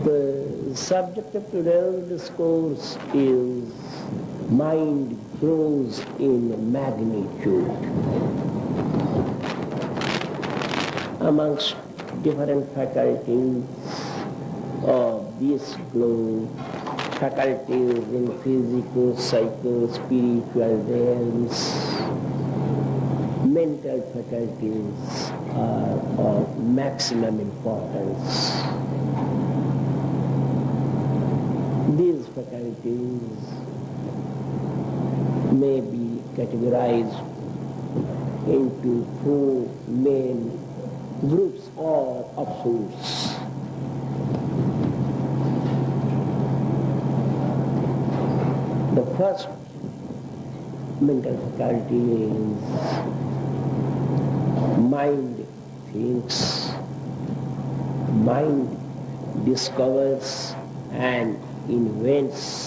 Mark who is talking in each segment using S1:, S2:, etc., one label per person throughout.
S1: The subject of today's discourse is mind grows in magnitude. Amongst different faculties of this globe, faculties in physical, psycho, spiritual realms, mental faculties are of maximum importance. These faculties may be categorized into four main groups or absolutes. The first mental faculty is mind thinks, mind discovers and invents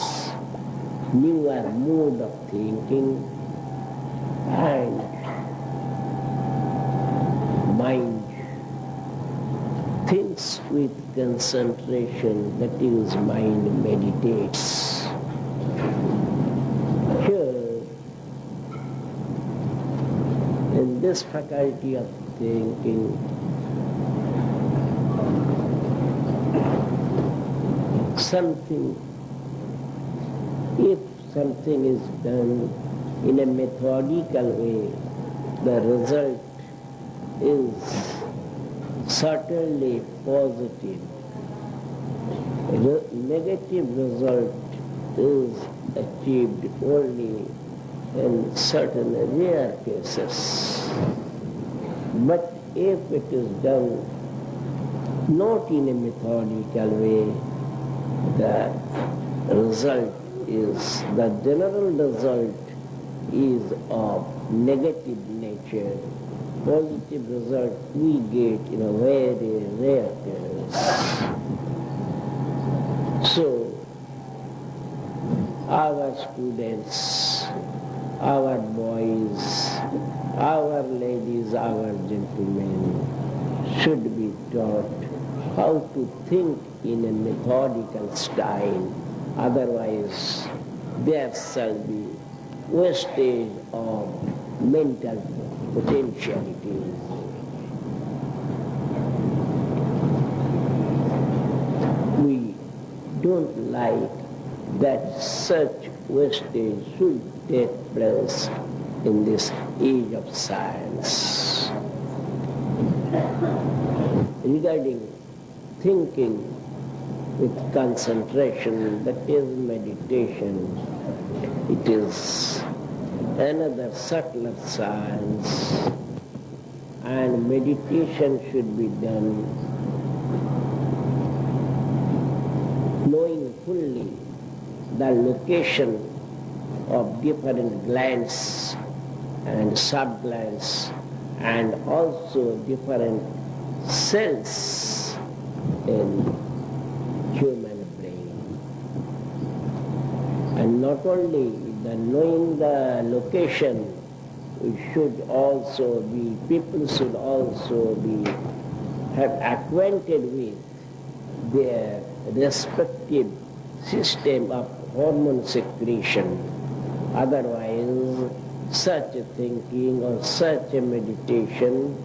S1: newer mode of thinking, and mind thinks with concentration, that is, mind meditates. Here, in this faculty of thinking, if something is done in a methodical way, the result is certainly positive. Negative result is achieved only in certain rare cases. But if it is done not in a methodical way, the general result is of negative nature. Positive result we get in a very rare case. So, our students, our boys, our ladies, our gentlemen should be taught how to think in a methodical style. Otherwise, there shall be wastage of mental potentiality. We don't like that such wastage should take place in this age of science. Regarding thinking with concentration, that is meditation, it is another subtler science, and meditation should be done knowing fully the location of different glands and sub-glands and also different cells in human brain. And not only knowing the location, people should also be acquainted with their respective system of hormone secretion. Otherwise, such a thinking or such a meditation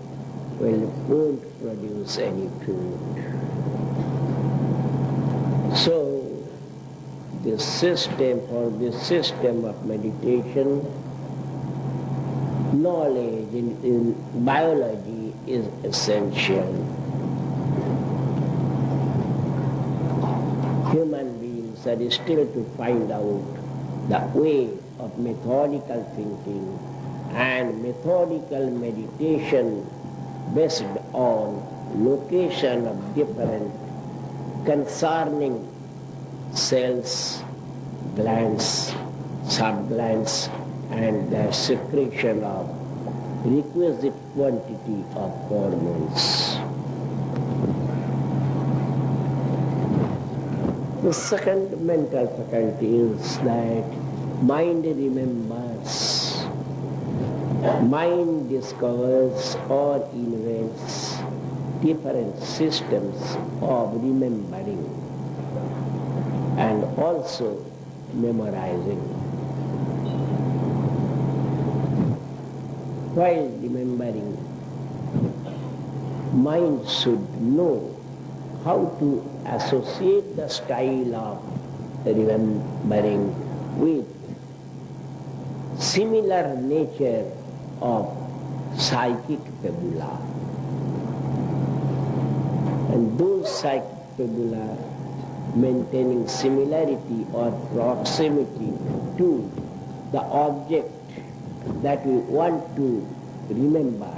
S1: won't produce any fruit. So, this system of meditation, knowledge in biology is essential. Human beings are still to find out the way of methodical thinking and methodical meditation based on location of different concerning cells, glands, sub-glands, and the secretion of requisite quantity of hormones. The second mental faculty is that mind remembers. Mind discovers or invents different systems of remembering. and also memorizing. While remembering, mind should know how to associate the style of remembering with similar nature of psychic fibula. And those psychic fibula maintaining similarity or proximity to the object that we want to remember,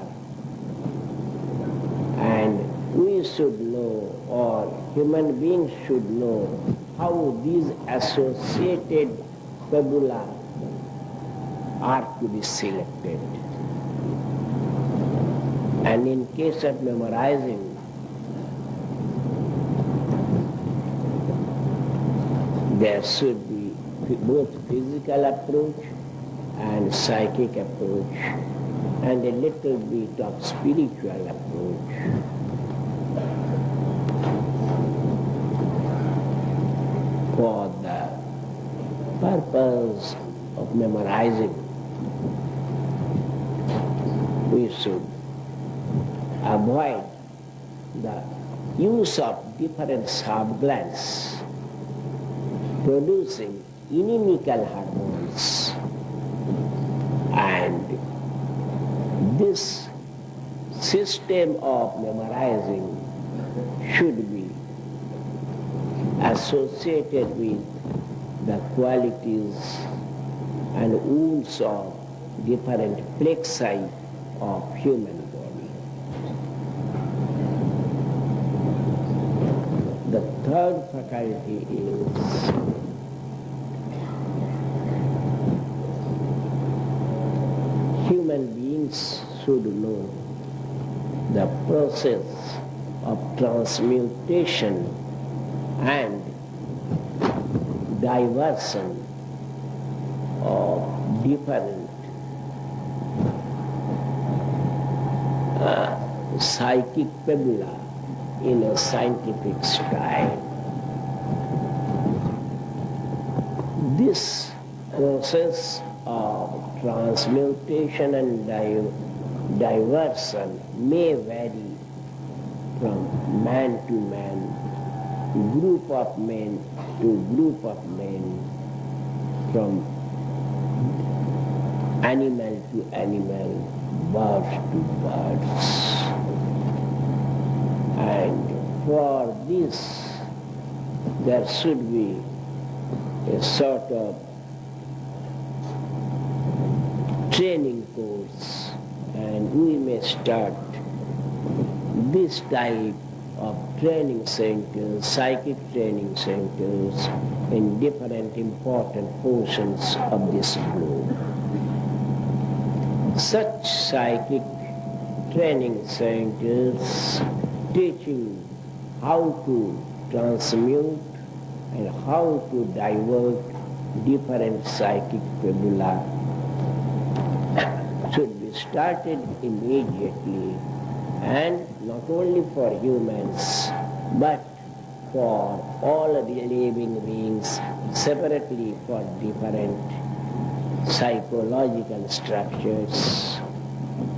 S1: and we should know, or human beings should know, how these associated fibula are to be selected. And in case of memorizing, there should be both physical approach and psychic approach, and a little bit of spiritual approach. For the purpose of memorizing, we should avoid the use of different sub-glands producing inimical hormones, and this system of memorizing should be associated with the qualities and wounds of different plexi of human body. The third faculty is human beings should know the process of transmutation and diversion of different psychic fibula in a scientific style. This process of transmutation and diversion may vary from man to man, group of men to group of men, from animal to animal, birds to birds. And for this, there should be a sort of training course, and we may start this type of training centers, psychic training centers, in different important portions of this globe. Such psychic training centers teaching how to transmute and how to divert different psychic fibula should be started immediately, and not only for humans, but for all the living beings, separately for different psychological structures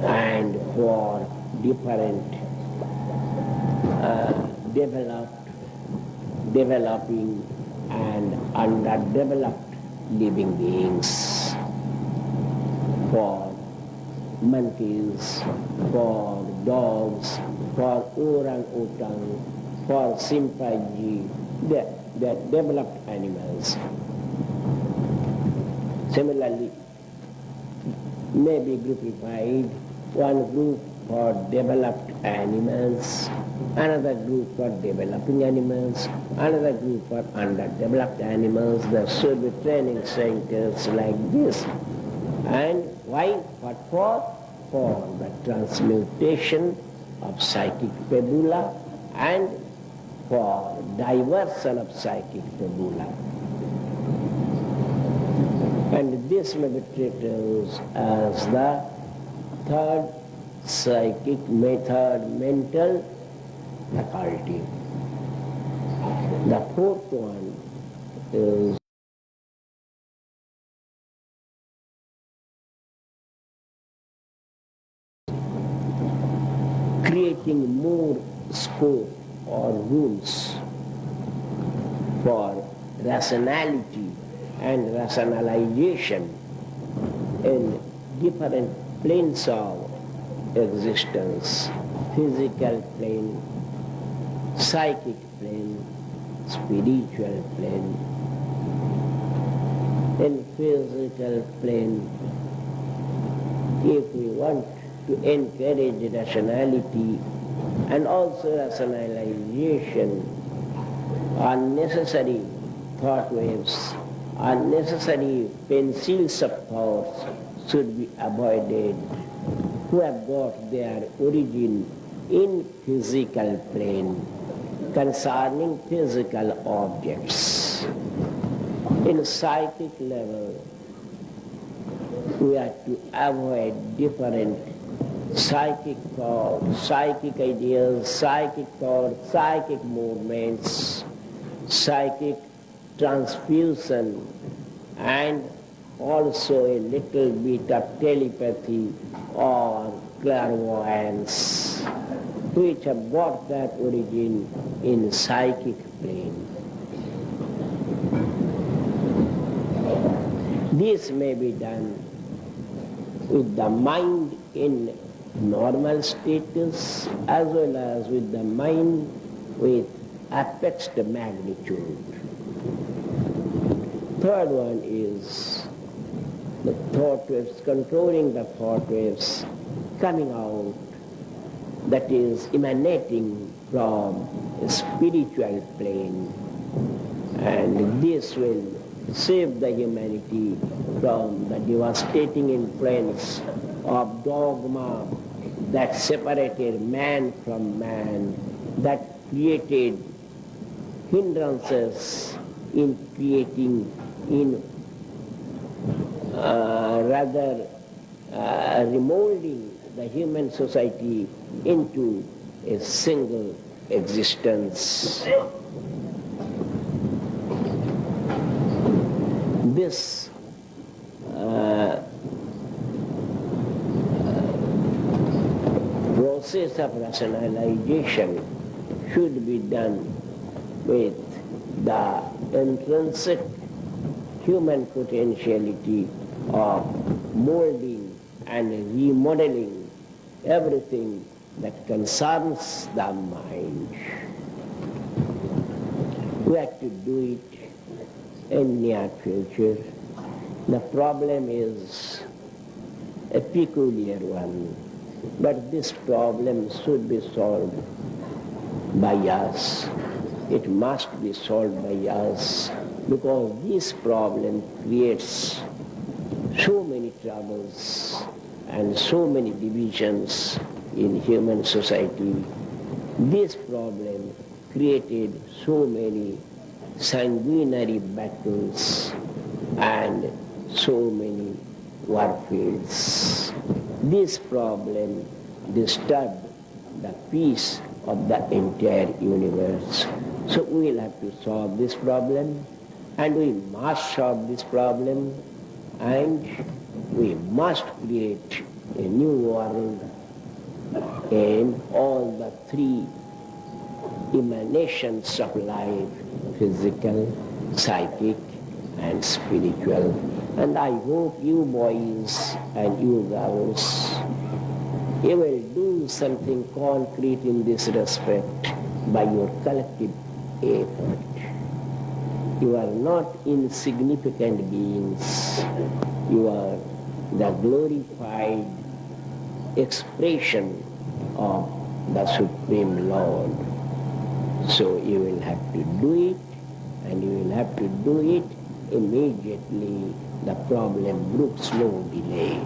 S1: and for different developing and underdeveloped living beings, for monkeys, for dogs, for orang-utan, for chimpanzee, they're developed animals. Similarly, may be groupified, one group for developed animals, another group for developing animals, another group for underdeveloped animals. There should be training centers like this. And why? What for? For the transmutation of psychic fibula and for diversion of psychic fibula. And this may be treated as the third psychic method, mental faculty. The fourth one is creating more scope or rooms for rationality and rationalization in different planes of existence: physical plane, psychic plane, spiritual plane. In physical plane, if we want to encourage rationality and also rationalization, unnecessary thought waves, unnecessary pencils of thoughts should be avoided, who have got their origin in physical plane, concerning physical objects. In psychic level, we have to avoid different psychic thoughts, psychic ideas, psychic thoughts, psychic movements, psychic transfusion, and also a little bit of telepathy or clairvoyance, which have got their origin in psychic plane. This may be done with the mind in normal status as well as with the mind with affects the magnitude. Third one is the thought waves, controlling the thought waves coming out, that is emanating from a spiritual plane, and this will save the humanity from the devastating influence of dogma that separated man from man, that created hindrances in creating, in remolding the human society into a single existence. This process of rationalization should be done with the intrinsic human potentiality of molding and remodeling everything that concerns the mind. We have to do it in near future. The problem is a peculiar one, but this problem should be solved by us. It must be solved by us, because this problem creates so many troubles and so many divisions in human society. This problem created so many sanguinary battles and so many warfields. This problem disturbed the peace of the entire universe. So we will have to solve this problem, and we must solve this problem, and we must create a new world in all the three emanations of life: physical, psychic, and spiritual. And I hope you boys and you girls, you will do something concrete in this respect by your collective effort. You are not insignificant beings. You are the glorified expression of the Supreme Lord. So you will have to do it, and you will have to do it immediately. The problem brooks no delay.